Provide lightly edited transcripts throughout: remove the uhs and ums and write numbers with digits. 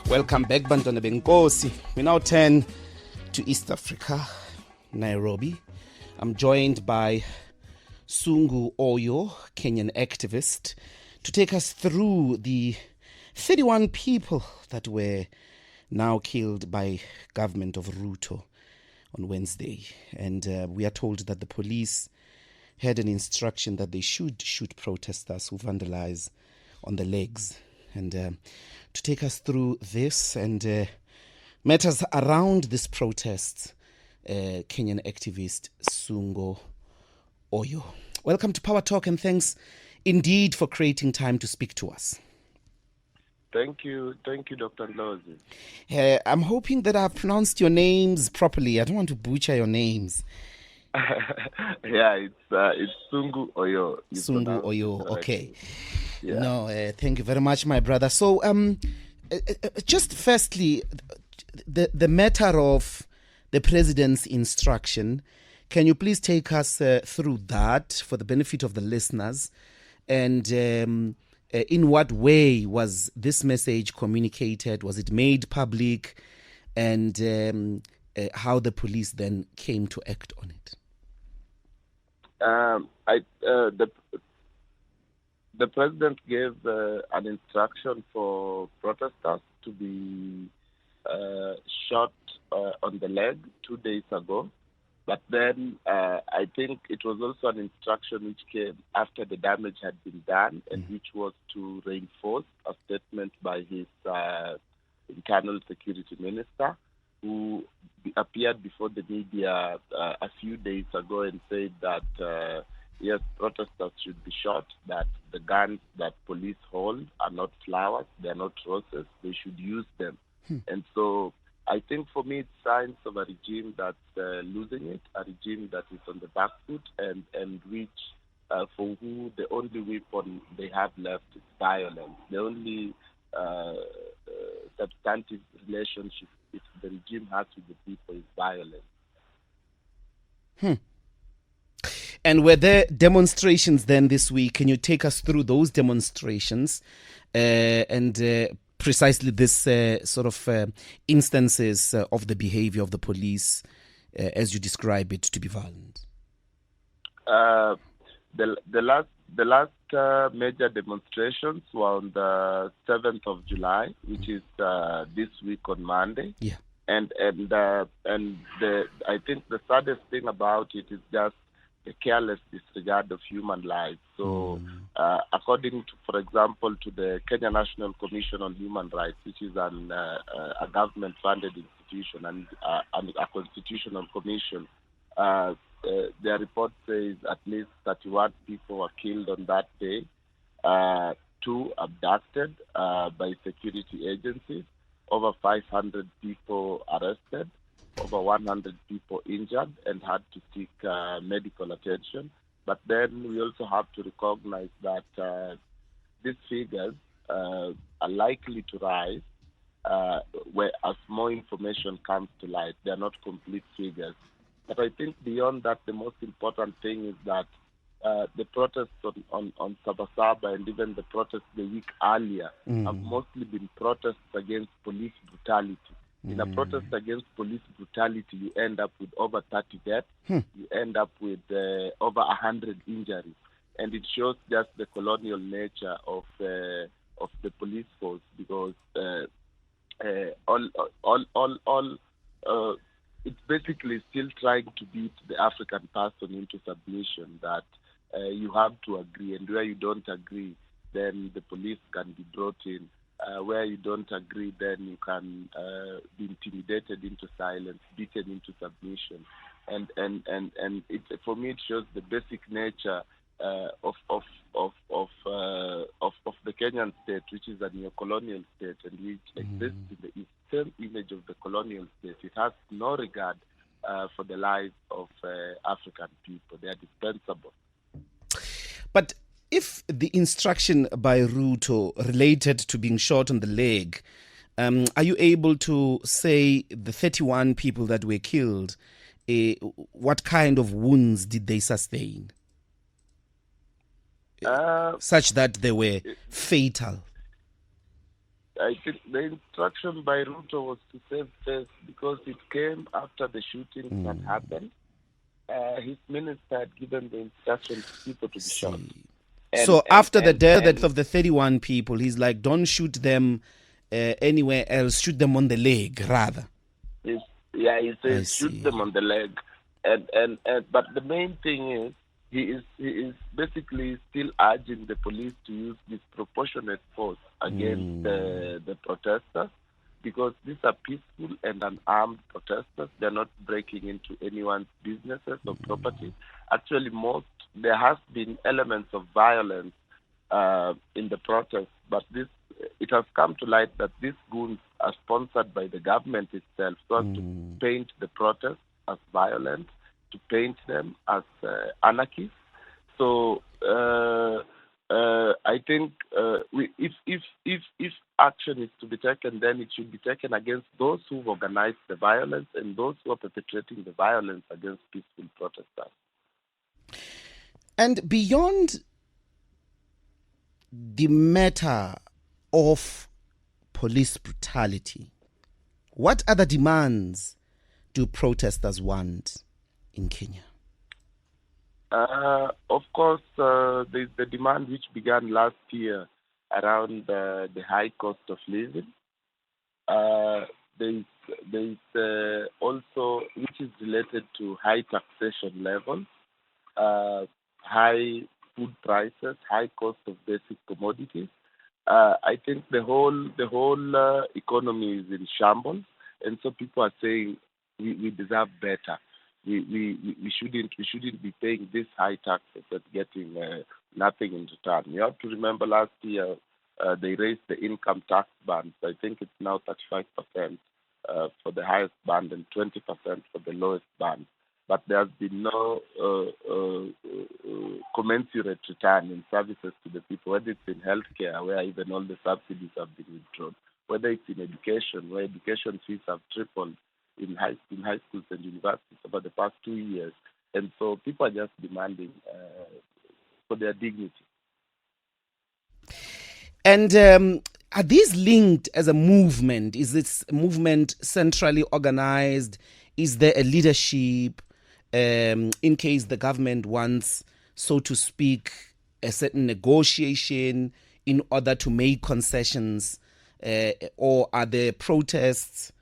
Welcome back, Bantwana Benkosi. We now turn to East Africa, Nairobi. I'm joined by Sungu Oyo, Kenyan activist, to take us through the 31 people that were now killed by government of Ruto on Wednesday. And we are told that the police had an instruction that they should shoot protesters who vandalize on the legs. And to take us through this and matters around this protest, Kenyan activist Sungu Oyo. Welcome to Power Talk, and thanks indeed for creating time to speak to us. Thank you, Dr. Ndlozi. I'm hoping that I've pronounced your names properly. I don't want to butcher your names. Yeah, it's Sungu Oyo. Sungu Oyo, okay. Yeah. No, thank you very much, my brother. So, just firstly, the matter of the president's instruction, can you please take us through that for the benefit of the listeners? And in what way was this message communicated? Was it made public? And how the police then came to act on it? The president gave an instruction for protesters to be shot on the leg 2 days ago. But then I think it was also an instruction which came after the damage had been done, and which was to reinforce a statement by his internal security minister, who appeared before the media a few days ago and said that yes, protesters should be shot, that the guns that police hold are not flowers, they are not roses, they should use them. And so I think for me it's signs of a regime that's losing it, a regime that is on the back foot, and which for who the only weapon they have left is violence. The only substantive relationship the regime has with the people is violence. And were there demonstrations then this week? Can you take us through those demonstrations and precisely this sort of instances of the behavior of the police as you describe it to be violent? The last major demonstrations were on the 7th of July, which is this week on Monday. Yeah. And I think the saddest thing about it is just the careless disregard of human lives. So, according to, for example, to the Kenya National Commission on Human Rights, which is a government-funded institution and a constitutional commission, their report says at least 31 people were killed on that day, 2 abducted by security agencies, over 500 people arrested, over 100 people injured and had to seek medical attention. But then we also have to recognize that these figures are likely to rise as more information comes to light. They are not complete figures. But I think beyond that, the most important thing is that the protests on Sabasaba and even the protests the week earlier have mostly been protests against police brutality. In a protest against police brutality, you end up with over 30 deaths. You end up with over 100 injuries. And it shows just the colonial nature of the police force, because it's basically still trying to beat the African person into submission, that you have to agree, and where you don't agree, then the police can be brought in. Where you don't agree, then you can be intimidated into silence, beaten into submission, and it, for me, it shows the basic nature of the Kenyan state, which is a neo-colonial state, and which exists in the same image of the colonial state. It has no regard for the lives of African people. They are dispensable. But if the instruction by Ruto related to being shot on the leg, are you able to say the 31 people that were killed, what kind of wounds did they sustain? Such that they were fatal? I think the instruction by Ruto was to save face because it came after the shootings had happened. His minister had given the instruction to people to be shot. So after the death of the 31 people, he's like, don't shoot them anywhere else. Shoot them on the leg, rather. He says shoot them on the leg. But the main thing is, he is basically still urging the police to use disproportionate force against the protesters, because these are peaceful and unarmed protesters. They're not breaking into anyone's businesses or property. Actually, there has been elements of violence in the protests, but it has come to light that these goons are sponsored by the government itself, so as to paint the protests as violent, to paint them as anarchists. So I think if action is to be taken, then it should be taken against those who've organized the violence and those who are perpetrating the violence against peaceful protesters. And beyond the matter of police brutality, what other demands do protesters want in Kenya? Of course, there's the demand which began last year around the high cost of living. There's also, which is related to high taxation levels, high food prices, high cost of basic commodities. I think the whole economy is in shambles, and so people are saying we deserve better. We shouldn't be paying this high taxes and getting nothing in return. You have to remember last year they raised the income tax band. I think it's now 35% for the highest band and 20% for the lowest band. But there's been no commensurate return in services to the people, whether it's in healthcare, where even all the subsidies have been withdrawn, whether it's in education, where education fees have tripled in high schools and universities over the past 2 years. And so people are just demanding for their dignity. And are these linked as a movement? Is this movement centrally organized? Is there a leadership in case the government wants, so to speak, a certain negotiation in order to make concessions? Or are the protests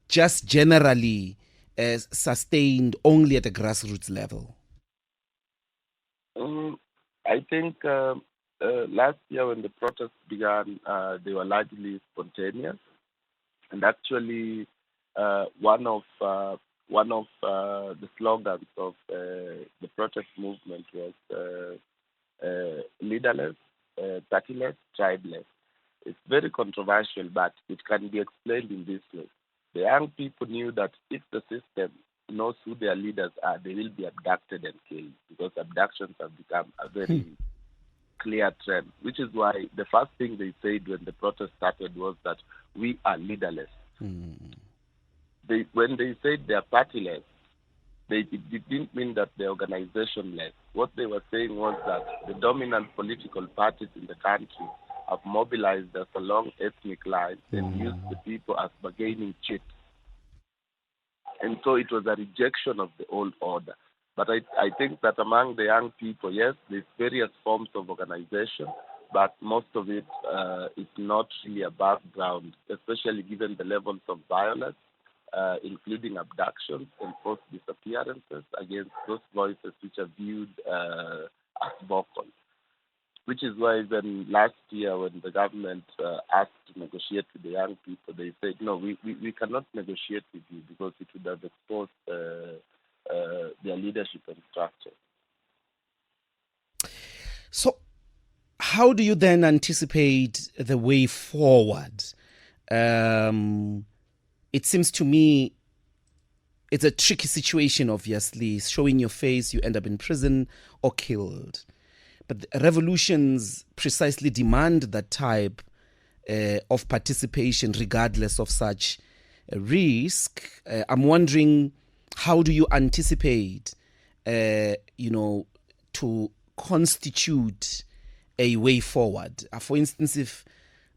just generally sustained only at a grassroots level? I think last year when the protests began, they were largely spontaneous, and actually one of the slogans of the protest movement was leaderless, partyless, tribeless. It's very controversial, but it can be explained in this way. The young people knew that if the system knows who their leaders are, they will be abducted and killed, because abductions have become a very clear trend, which is why the first thing they said when the protest started was that we are leaderless. When they said they are partyless, it didn't mean that they're organizationless. What they were saying was that the dominant political parties in the country have mobilized us along ethnic lines and used the people as bargaining chips. And so it was a rejection of the old order. But I think that among the young people, yes, there's various forms of organization, but most of it is not really above ground, especially given the levels of violence, including abductions and forced disappearances against those voices which are viewed as vocal. Which is why even last year when the government asked to negotiate with the young people, they said, no, we cannot negotiate with you because it would have exposed their leadership and structure. So how do you then anticipate the way forward? It seems to me it's a tricky situation, obviously. Showing your face, you end up in prison or killed. But revolutions precisely demand that type of participation regardless of such a risk. I'm wondering, how do you anticipate, to constitute a way forward? For instance, if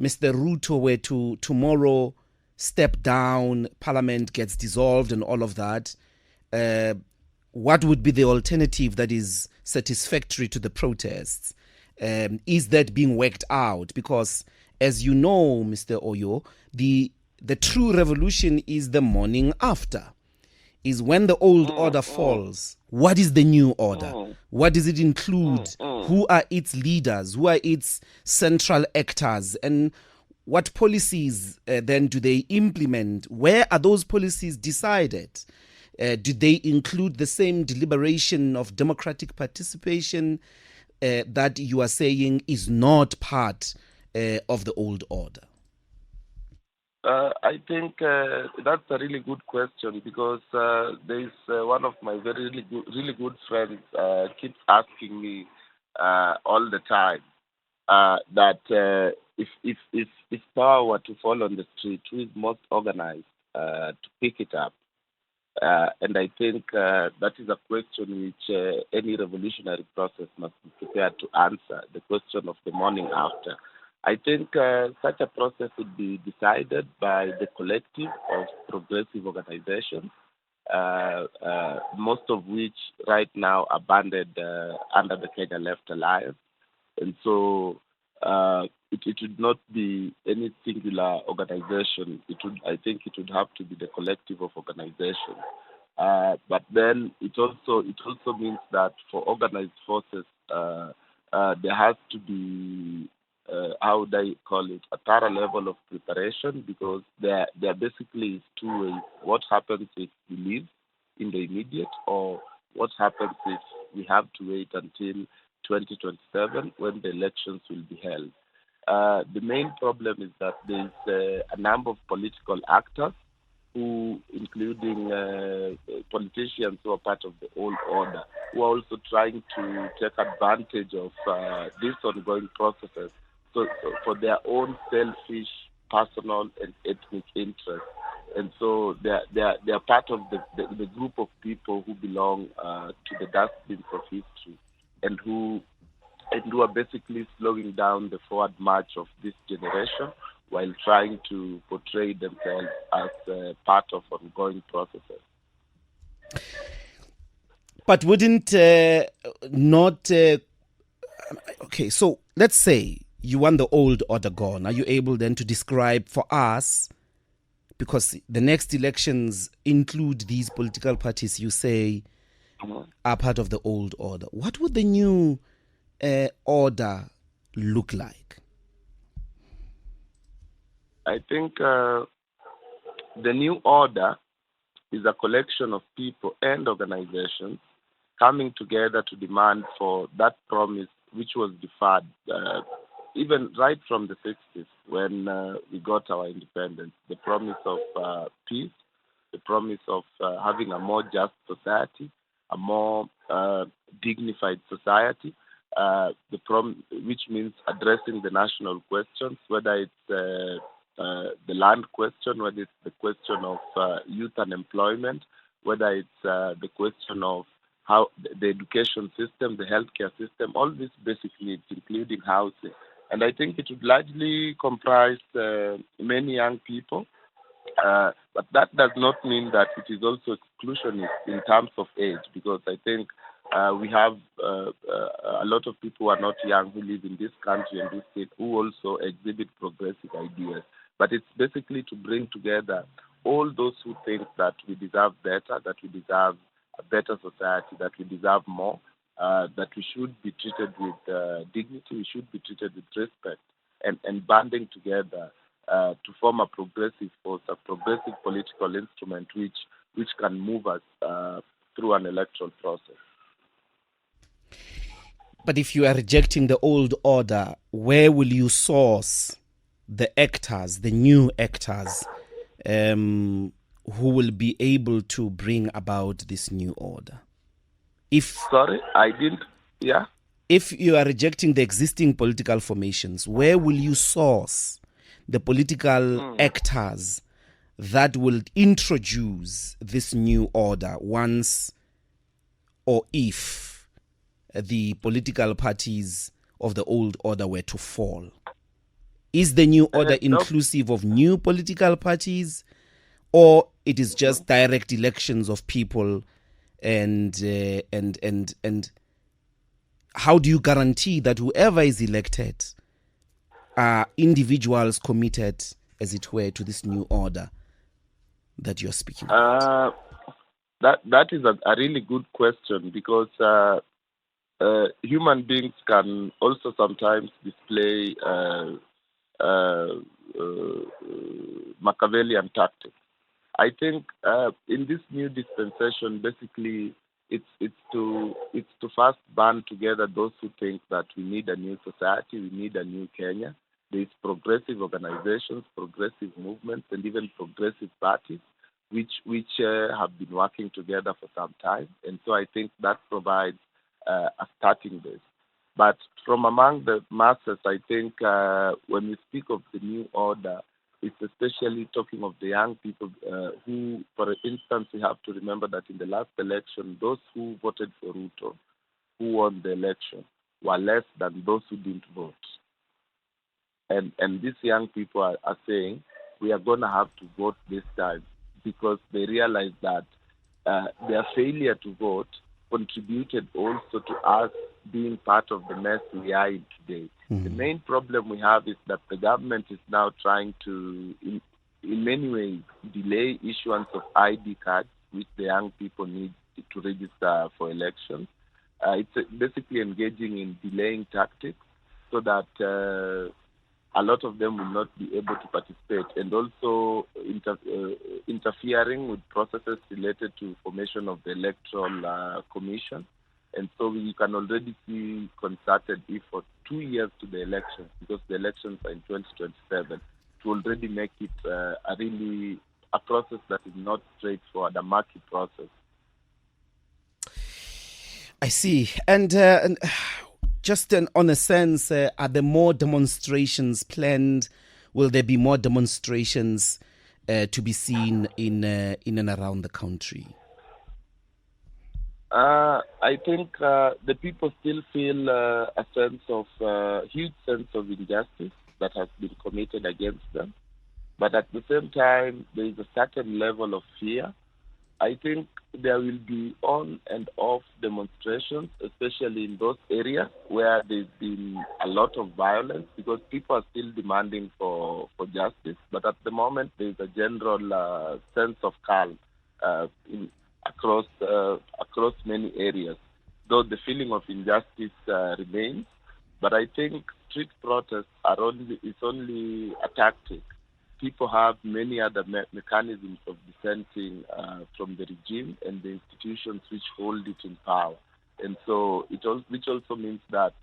Mr. Ruto were to tomorrow step down, Parliament gets dissolved and all of that, what would be the alternative that is satisfactory to the protests? Is that being worked out? Because, as you know, Mr. Oyo, the true revolution is the morning after, is when the old order falls. What is the new order? What does it include? Who are its leaders? Who are its central actors? And what policies then do they implement? Where are those policies decided? Do they include the same deliberation of democratic participation that you are saying is not part of the old order? I think that's a really good question, because there's one of my really good friends keeps asking me all the time that if power were to fall on the street, who is most organized to pick it up? And I think that is a question which any revolutionary process must be prepared to answer, the question of the morning after. I think such a process would be decided by the collective of progressive organizations, most of which right now are banded under the Kenya Left Alliance. And so it would not be any singular organization. I think it would have to be the collective of organizations. But then it also means that for organized forces, there has to be how would I call it, a thorough level of preparation, because there basically is two ways. What happens if we leave in the immediate, or what happens if we have to wait until 2027 when the elections will be held. The main problem is that there's a number of political actors who, including politicians who are part of the old order, who are also trying to take advantage of these ongoing processes so for their own selfish, personal, and ethnic interests. And so they're part of the group of people who belong to the dustbins of history, and who are basically slowing down the forward march of this generation while trying to portray themselves as part of ongoing processes. But wouldn't not... okay, so let's say you want the old order gone. Are you able then to describe for us, because the next elections include these political parties you say are part of the old order, what would the new order look like? I think the new order is a collection of people and organizations coming together to demand for that promise which was deferred even right from the 60s when we got our independence, the promise of peace, the promise of having a more just society, a more dignified society, which means addressing the national questions, whether it's the land question, whether it's the question of youth unemployment, whether it's the question of how the education system, the healthcare system, all these basic needs, including housing. And I think it would largely comprise many young people, but that does not mean that it is also exclusionist in terms of age, because I think we have a lot of people who are not young who live in this country and this state who also exhibit progressive ideas. But it's basically to bring together all those who think that we deserve better, that we deserve a better society, that we deserve more, that we should be treated with dignity, we should be treated with respect, and banding together to form a progressive force, a progressive political instrument which can move us through an electoral process. But if you are rejecting the old order, where will you source the actors, the new actors, who will be able to bring about this new order? Sorry, I didn't. Yeah. If you are rejecting the existing political formations, where will you source the political actors that will introduce this new order once or if the political parties of the old order were to fall? Is the new order inclusive of new political parties, or it is just direct elections of people? And how do you guarantee that whoever is elected are individuals committed, as it were, to this new order that you're speaking about? That is a really good question, because human beings can also sometimes display Machiavellian tactics. I think in this new dispensation, basically, it's to first band together those who think that we need a new society, we need a new Kenya. There's progressive organizations, progressive movements, and even progressive parties, which have been working together for some time. And so I think that provides a starting base. But from among the masses, I think when we speak of the new order, it's especially talking of the young people who, for instance, we have to remember that in the last election, those who voted for Ruto, who won the election, were less than those who didn't vote. And these young people are saying, we are going to have to vote this time, because they realize that their failure to vote contributed also to us being part of the mess we are in today. Mm-hmm. The main problem we have is that the government is now trying to, in many ways, delay issuance of ID cards, which the young people need to register for elections. It's basically engaging in delaying tactics so that a lot of them will not be able to participate, and also interfering with processes related to formation of the Electoral Commission. And so we can already see concerted effort 2 years to the elections, because the elections are in 2027, to already make it a process that is not straightforward, a murky process. I see. And just on a sense, are there more demonstrations planned? Will there be more demonstrations to be seen in and around the country? I think the people still feel a huge sense of injustice that has been committed against them. But at the same time, there is a certain level of fear. I think there will be on and off demonstrations, especially in those areas where there's been a lot of violence, because people are still demanding for justice. But at the moment, there's a general sense of calm across many areas, though the feeling of injustice remains. But I think street protests is only a tactic. People have many other mechanisms of dissenting from the regime and the institutions which hold it in power. And so which also means that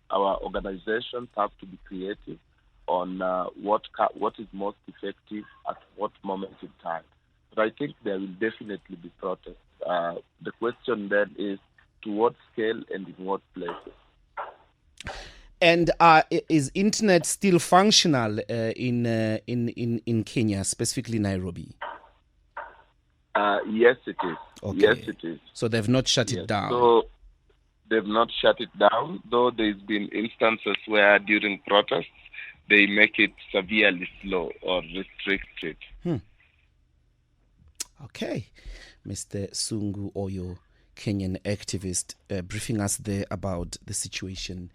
our organizations have to be creative on what is most effective at what moment in time. But I think there will definitely be protests. The question then is, to what scale and in what places? And is internet still functional in Kenya, specifically Nairobi? Yes, it is. Okay. Yes, it is. So they've not shut it down? So they've not shut it down, though there's been instances where during protests they make it severely slow or restrict it. Okay. Mr. Sungu Oyo, Kenyan activist, briefing us there about the situation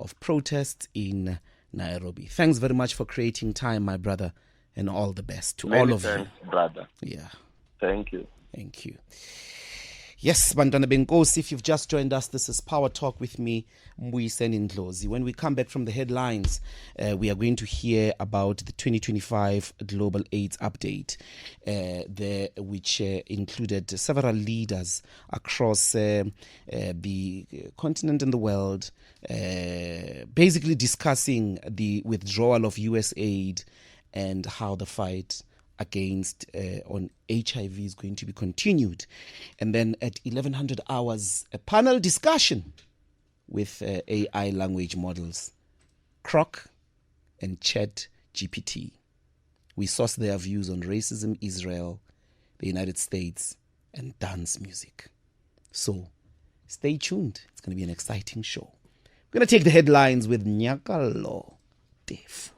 of protests in Nairobi. Thanks very much for creating time, my brother, and all the best to all of you. Thanks, brother. Yeah. Thank you. Thank you. Yes, Bantwana Benkosi, if you've just joined us, this is Power Talk with me, Mbuyiseni Ndlozi. When we come back from the headlines, we are going to hear about the 2025 Global AIDS Update, which included several leaders across the continent and the world, basically discussing the withdrawal of US aid and how the fight against on HIV is going to be continued. And then at 1100 hours, a panel discussion with AI language models, Croc and Chat GPT. We source their views on racism, Israel, the United States, and dance music. So stay tuned. It's going to be an exciting show. We're going to take the headlines with Nyakalo Dave.